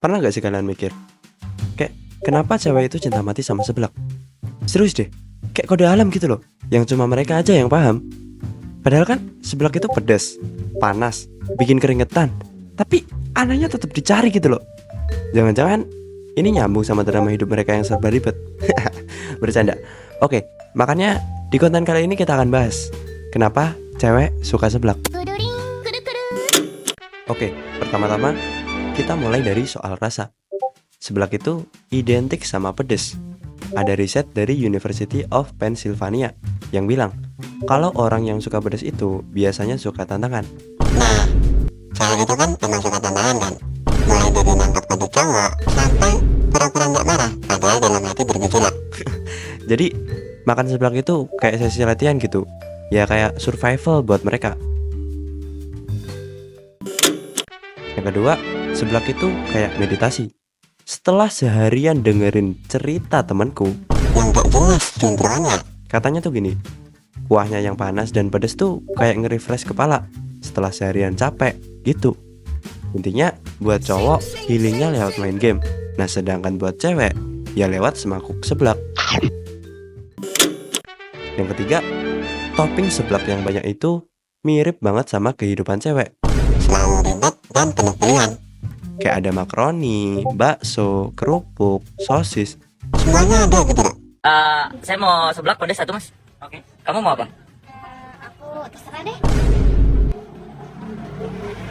Pernah gak sih kalian mikir, kayak kenapa cewek itu cinta mati sama seblak? Serius deh, kayak kode alam gitu loh, yang cuma mereka aja yang paham. Padahal kan seblak itu pedas, panas, bikin keringetan, tapi anehnya tetap dicari gitu loh. Jangan-jangan ini nyambung sama drama hidup mereka yang serba ribet. Bercanda. Oke, makanya di konten kali ini kita akan bahas kenapa cewek suka seblak. Oke, pertama-tama kita mulai dari soal rasa. Seblak itu identik sama pedes. Ada riset dari University of Pennsylvania yang bilang kalau orang yang suka pedes itu biasanya suka tantangan. Nah, cewek itu kan emang suka tantangan kan? Mulai dari nangkap kode cowok sampai pura-pura nggak marah padahal dalam hati bergejolak. Jadi makan seblak itu kayak sesi latihan gitu. Ya kayak survival buat mereka. Yang kedua, seblak itu kayak meditasi. Setelah seharian dengerin cerita temanku, Yang gak jelas juntrungannya. katanya tuh gini, kuahnya yang panas dan pedes tuh kayak nge-refresh kepala setelah seharian capek gitu. Intinya buat cowok healingnya lewat main game. Nah sedangkan buat cewek ya lewat semangkuk seblak. Yang ketiga, topping seblak yang banyak itu mirip banget sama kehidupan cewek. Selalu ribet dan penuh pilihan. Kayak ada makaroni, bakso, kerupuk, sosis. Semuanya ada gitu loh. Saya mau seblak pedas satu, Mas. Oke. Kamu mau apa? Aku terserah deh.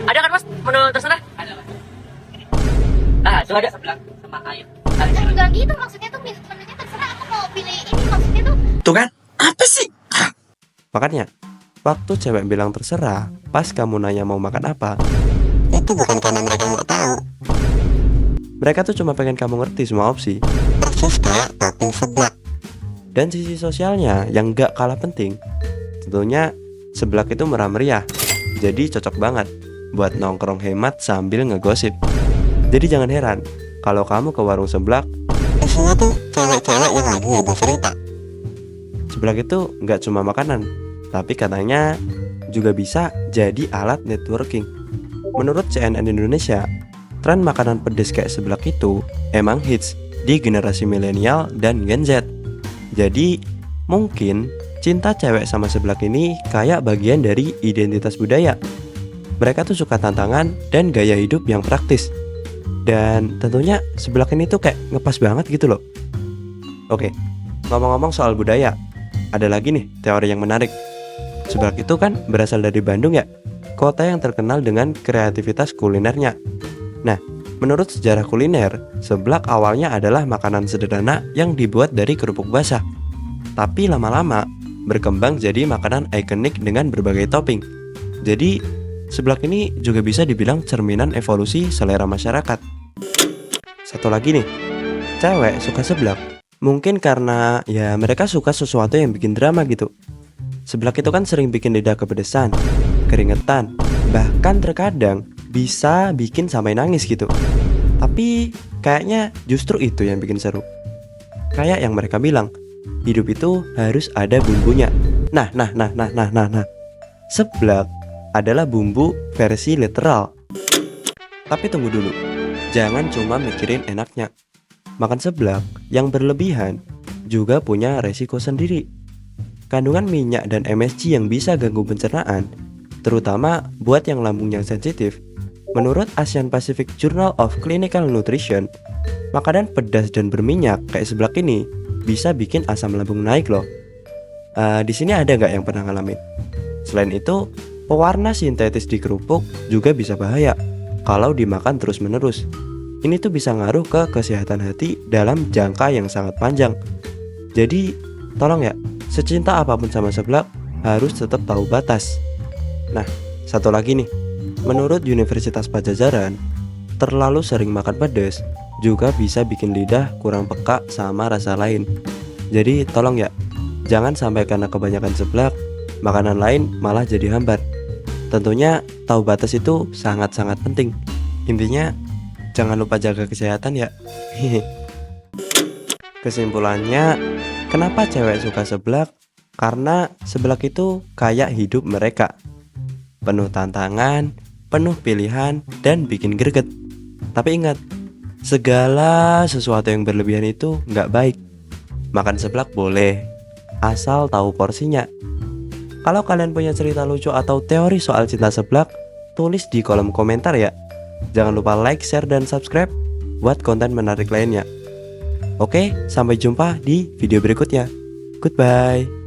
Ada kan, Mas? Menu terserah? Ada, Mas. Itu ada seblak sama air. Enggak gitu maksudnya tuh menunya terserah, aku mau pilih ini maksudnya tuh. Tuh kan? Apa sih? Makanya, waktu cewek bilang terserah, pas kamu nanya mau makan apa, Itu bukan karena mereka nggak tahu. mereka tuh cuma pengen kamu ngerti semua opsi. Persis kayak topping seblak. Dan sisi sosialnya yang gak kalah penting, tentunya seblak itu murah meriah. Jadi cocok banget buat nongkrong hemat sambil ngegosip. Jadi jangan heran kalau kamu ke warung seblak, Isinya tuh cewek-cewek yang lagi ngadu cerita. seblak itu gak cuma makanan, tapi katanya juga bisa jadi alat networking. Menurut CNN Indonesia, tren makanan pedas kayak seblak itu emang hits di generasi milenial dan Gen Z. Jadi, mungkin cinta cewek sama seblak ini kayak bagian dari identitas budaya. Mereka tuh suka tantangan dan gaya hidup yang praktis. Dan tentunya seblak ini tuh kayak ngepas banget gitu loh. Oke, ngomong-ngomong soal budaya, ada lagi nih teori yang menarik. Seblak itu kan berasal dari Bandung ya, kota yang terkenal dengan kreativitas kulinernya. Nah, menurut sejarah kuliner, seblak awalnya adalah makanan sederhana yang dibuat dari kerupuk basah. Tapi lama-lama berkembang jadi makanan ikonik dengan berbagai topping. Jadi, seblak ini juga bisa dibilang cerminan evolusi selera masyarakat. Satu lagi nih, cewek suka seblak. Mungkin karena ya mereka suka sesuatu yang bikin drama gitu. Seblak itu kan sering bikin lidah kepedesan, keringetan, bahkan terkadang bisa bikin sampai nangis gitu. Tapi kayaknya justru itu yang bikin seru. Kayak yang mereka bilang, hidup itu harus ada bumbunya. Nah. Seblak adalah bumbu versi literal. Tapi tunggu dulu, jangan cuma mikirin enaknya. Makan seblak yang berlebihan juga punya resiko sendiri. Kandungan minyak dan MSG yang bisa ganggu pencernaan, terutama buat yang lambungnya sensitif. Menurut Asian Pacific Journal of Clinical Nutrition, makanan pedas dan berminyak kayak seblak ini bisa bikin asam lambung naik loh. Di sini ada nggak yang pernah ngalamin? Selain itu, pewarna sintetis di kerupuk juga bisa bahaya kalau dimakan terus-menerus. Ini tuh bisa ngaruh ke kesehatan hati dalam jangka yang sangat panjang. Jadi, tolong ya, secinta apapun sama seblak harus tetap tahu batas. Nah, satu lagi nih. Menurut Universitas Padjadjaran, terlalu sering makan pedas juga bisa bikin lidah kurang peka sama rasa lain. Jadi tolong ya, jangan sampai karena kebanyakan seblak, makanan lain malah jadi hambar. Tentunya tahu batas itu sangat-sangat penting. Intinya, jangan lupa jaga kesehatan ya. Kesimpulannya, kenapa cewek suka seblak? Karena seblak itu kayak hidup mereka. Penuh tantangan, penuh pilihan, dan bikin greget. Tapi ingat, Segala sesuatu yang berlebihan itu nggak baik. Makan seblak boleh, asal tahu porsinya. Kalau kalian punya cerita lucu atau teori soal cinta seblak, tulis di kolom komentar ya. Jangan lupa like, share, dan subscribe buat konten menarik lainnya. Oke, sampai jumpa di video berikutnya. Goodbye.